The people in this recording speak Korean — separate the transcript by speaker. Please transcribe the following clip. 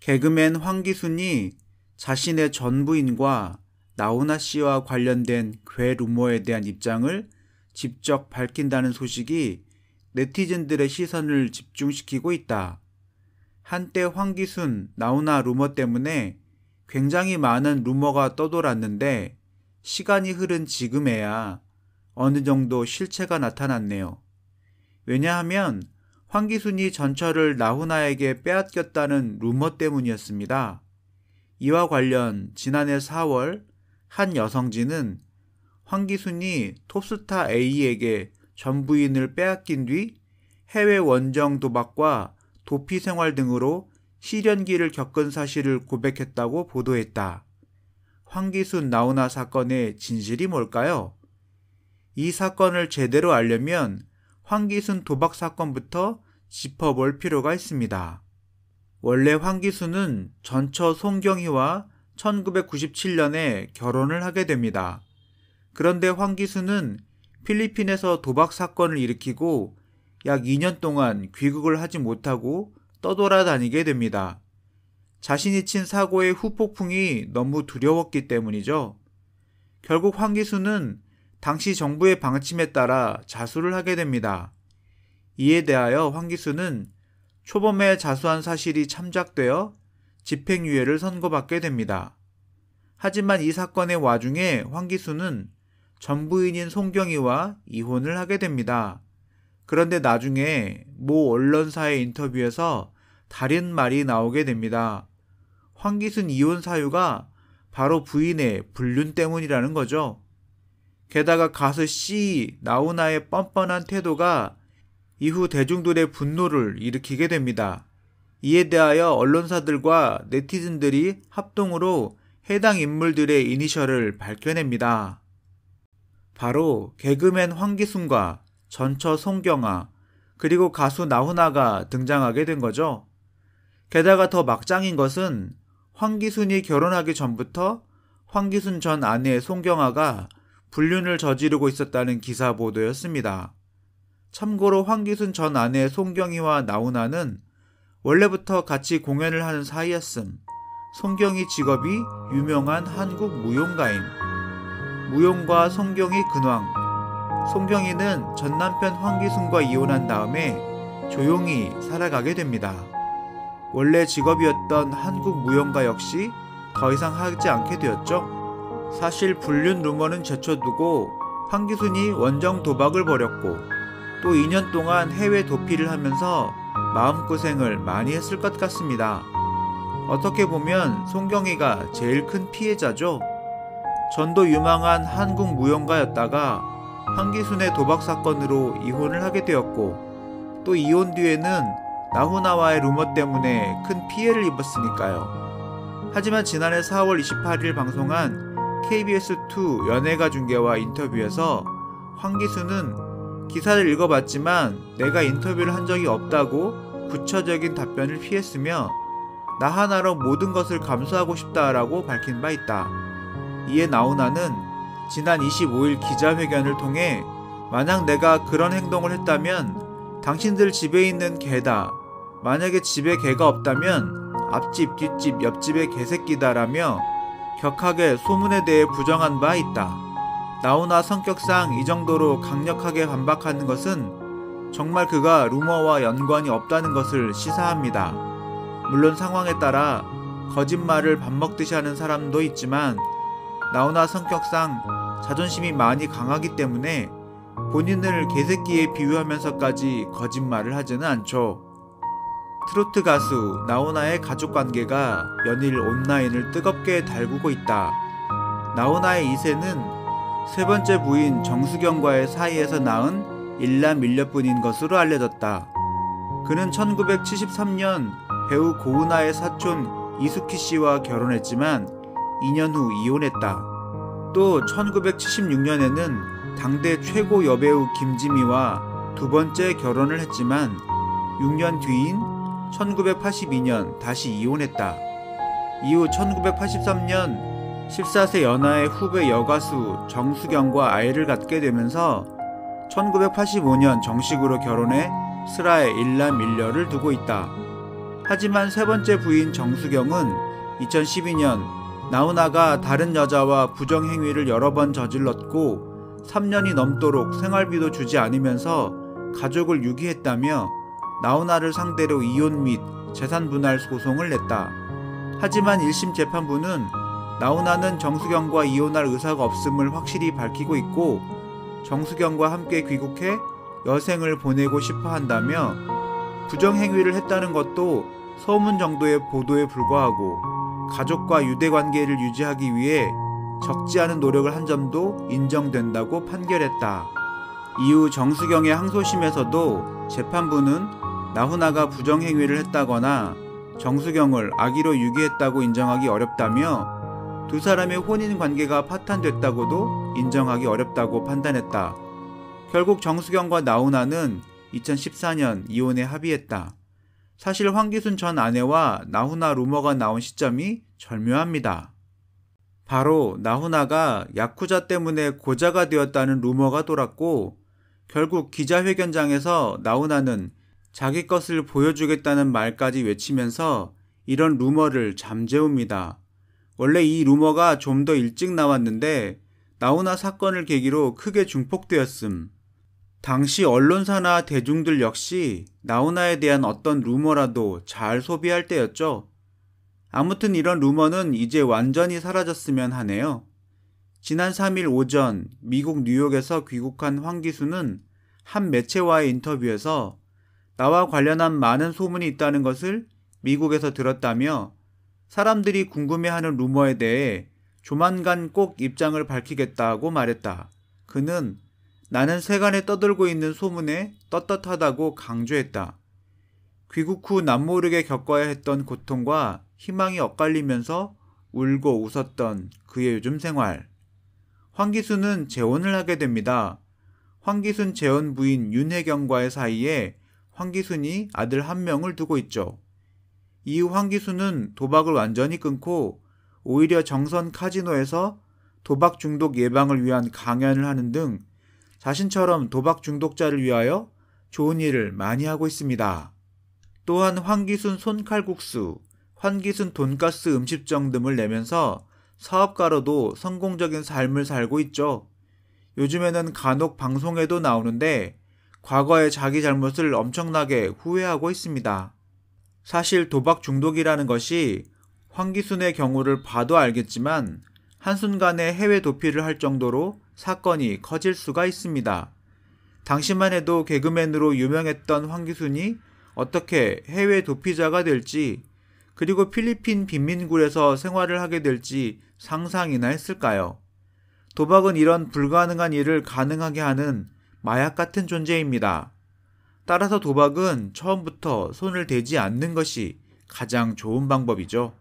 Speaker 1: 개그맨 황기순이 자신의 전 부인과 나훈아 씨와 관련된 괴 루머에 대한 입장을 직접 밝힌다는 소식이 네티즌들의 시선을 집중시키고 있다. 한때 황기순, 나훈아 루머 때문에 굉장히 많은 루머가 떠돌았는데 시간이 흐른 지금에야 어느 정도 실체가 나타났네요. 왜냐하면 황기순이 전철을 나훈아에게 빼앗겼다는 루머 때문이었습니다. 이와 관련 지난해 4월 한 여성지는 황기순이 톱스타 A에게 전 부인을 빼앗긴 뒤 해외 원정 도박과 도피 생활 등으로 시련기를 겪은 사실을 고백했다고 보도했다. 황기순 나훈아 사건의 진실이 뭘까요? 이 사건을 제대로 알려면 황기순 도박 사건부터 짚어볼 필요가 있습니다. 원래 황기순은 전처 송경희와 1997년에 결혼을 하게 됩니다. 그런데 황기순은 필리핀에서 도박 사건을 일으키고 약 2년 동안 귀국을 하지 못하고 떠돌아다니게 됩니다. 자신이 친 사고의 후폭풍이 너무 두려웠기 때문이죠. 결국 황기순은 당시 정부의 방침에 따라 자수를 하게 됩니다. 이에 대하여 황기순은 초범에 자수한 사실이 참작되어 집행유예를 선고받게 됩니다. 하지만 이 사건의 와중에 황기순은 전 부인인 송경희와 이혼을 하게 됩니다. 그런데 나중에 모 언론사의 인터뷰에서 다른 말이 나오게 됩니다. 황기순 이혼 사유가 바로 부인의 불륜 때문이라는 거죠. 게다가 가수 C 나훈아의 뻔뻔한 태도가 이후 대중들의 분노를 일으키게 됩니다. 이에 대하여 언론사들과 네티즌들이 합동으로 해당 인물들의 이니셜을 밝혀냅니다. 바로 개그맨 황기순과 전처 송경아, 그리고 가수 나훈아가 등장하게 된 거죠. 게다가 더 막장인 것은 황기순이 결혼하기 전부터 황기순 전 아내 송경아가 불륜을 저지르고 있었다는 기사 보도였습니다. 참고로 황기순 전 아내 송경희와 나훈아는 원래부터 같이 공연을 하는 사이였음. 송경희 직업이 유명한 한국 무용가임. 무용가 송경희 근황. 송경희는 전 남편 황기순과 이혼한 다음에 조용히 살아가게 됩니다. 원래 직업이었던 한국 무용가 역시 더 이상 하지 않게 되었죠. 사실 불륜 루머는 제쳐두고 황기순이 원정 도박을 벌였고 또 2년 동안 해외 도피를 하면서 마음고생을 많이 했을 것 같습니다. 어떻게 보면 송경희가 제일 큰 피해자죠. 전도 유망한 한국 무용가였다가 황기순의 도박 사건으로 이혼을 하게 되었고 또 이혼 뒤에는 나훈아와의 루머 때문에 큰 피해를 입었으니까요. 하지만 지난해 4월 28일 방송한 KBS2 연예가 중계와 인터뷰에서 황기순은 기사를 읽어봤지만 내가 인터뷰를 한 적이 없다고 구체적인 답변을 피했으며 나 하나로 모든 것을 감수하고 싶다라고 밝힌 바 있다. 이에 나훈아는 지난 25일 기자회견을 통해 만약 내가 그런 행동을 했다면 당신들 집에 있는 개다. 만약에 집에 개가 없다면 앞집, 뒷집, 옆집의 개새끼다라며 격하게 소문에 대해 부정한 바 있다. 나훈아 성격상 이 정도로 강력하게 반박하는 것은 정말 그가 루머와 연관이 없다는 것을 시사합니다. 물론 상황에 따라 거짓말을 밥 먹듯이 하는 사람도 있지만 나훈아 성격상 자존심이 많이 강하기 때문에 본인을 개새끼에 비유하면서까지 거짓말을 하지는 않죠. 트로트 가수 나훈아의 가족관계가 연일 온라인을 뜨겁게 달구고 있다. 나훈아의 2세는 세 번째 부인 정수경과의 사이에서 낳은 일남 일녀뿐인 것으로 알려졌다. 그는 1973년 배우 고은아의 사촌 이숙희 씨와 결혼했지만 2년 후 이혼했다. 또 1976년에는 당대 최고 여배우 김지미와 두 번째 결혼을 했지만 6년 뒤인 1982년 다시 이혼했다. 이후 1983년 14세 연하의 후배 여가수 정수경과 아이를 갖게 되면서 1985년 정식으로 결혼해 슬아의 일남 일녀를 두고 있다. 하지만 세 번째 부인 정수경은 2012년 나훈아가 다른 여자와 부정행위를 여러 번 저질렀고 3년이 넘도록 생활비도 주지 않으면서 가족을 유기했다며 나훈아를 상대로 이혼 및 재산 분할 소송을 냈다. 하지만 1심 재판부는 나훈아는 정수경과 이혼할 의사가 없음을 확실히 밝히고 있고 정수경과 함께 귀국해 여생을 보내고 싶어 한다며 부정행위를 했다는 것도 소문 정도의 보도에 불과하고 가족과 유대관계를 유지하기 위해 적지 않은 노력을 한 점도 인정된다고 판결했다. 이후 정수경의 항소심에서도 재판부는 나훈아가 부정행위를 했다거나 정수경을 악의로 유기했다고 인정하기 어렵다며 두 사람의 혼인 관계가 파탄됐다고도 인정하기 어렵다고 판단했다. 결국 정수경과 나훈아는 2014년 이혼에 합의했다. 사실 황기순 전 아내와 나훈아 루머가 나온 시점이 절묘합니다. 바로 나훈아가 야쿠자 때문에 고자가 되었다는 루머가 돌았고 결국 기자회견장에서 나훈아는 자기 것을 보여주겠다는 말까지 외치면서 이런 루머를 잠재웁니다. 원래 이 루머가 좀 더 일찍 나왔는데 나훈아 사건을 계기로 크게 중폭되었음. 당시 언론사나 대중들 역시 나훈아에 대한 어떤 루머라도 잘 소비할 때였죠. 아무튼 이런 루머는 이제 완전히 사라졌으면 하네요. 지난 3일 오전 미국 뉴욕에서 귀국한 황기순은 한 매체와의 인터뷰에서 나와 관련한 많은 소문이 있다는 것을 미국에서 들었다며 사람들이 궁금해하는 루머에 대해 조만간 꼭 입장을 밝히겠다고 말했다. 그는 나는 세간에 떠돌고 있는 소문에 떳떳하다고 강조했다. 귀국 후 남모르게 겪어야 했던 고통과 희망이 엇갈리면서 울고 웃었던 그의 요즘 생활. 황기순은 재혼을 하게 됩니다. 황기순 재혼 부인 윤혜경과의 사이에 황기순이 아들 한 명을 두고 있죠. 이후 황기순은 도박을 완전히 끊고 오히려 정선 카지노에서 도박 중독 예방을 위한 강연을 하는 등 자신처럼 도박 중독자를 위하여 좋은 일을 많이 하고 있습니다. 또한 황기순 손칼국수, 황기순 돈가스 음식점 등을 내면서 사업가로도 성공적인 삶을 살고 있죠. 요즘에는 간혹 방송에도 나오는데 과거의 자기 잘못을 엄청나게 후회하고 있습니다. 사실 도박 중독이라는 것이 황기순의 경우를 봐도 알겠지만 한순간에 해외 도피를 할 정도로 사건이 커질 수가 있습니다. 당시만 해도 개그맨으로 유명했던 황기순이 어떻게 해외 도피자가 될지 그리고 필리핀 빈민굴에서 생활을 하게 될지 상상이나 했을까요? 도박은 이런 불가능한 일을 가능하게 하는 마약 같은 존재입니다. 따라서 도박은 처음부터 손을 대지 않는 것이 가장 좋은 방법이죠.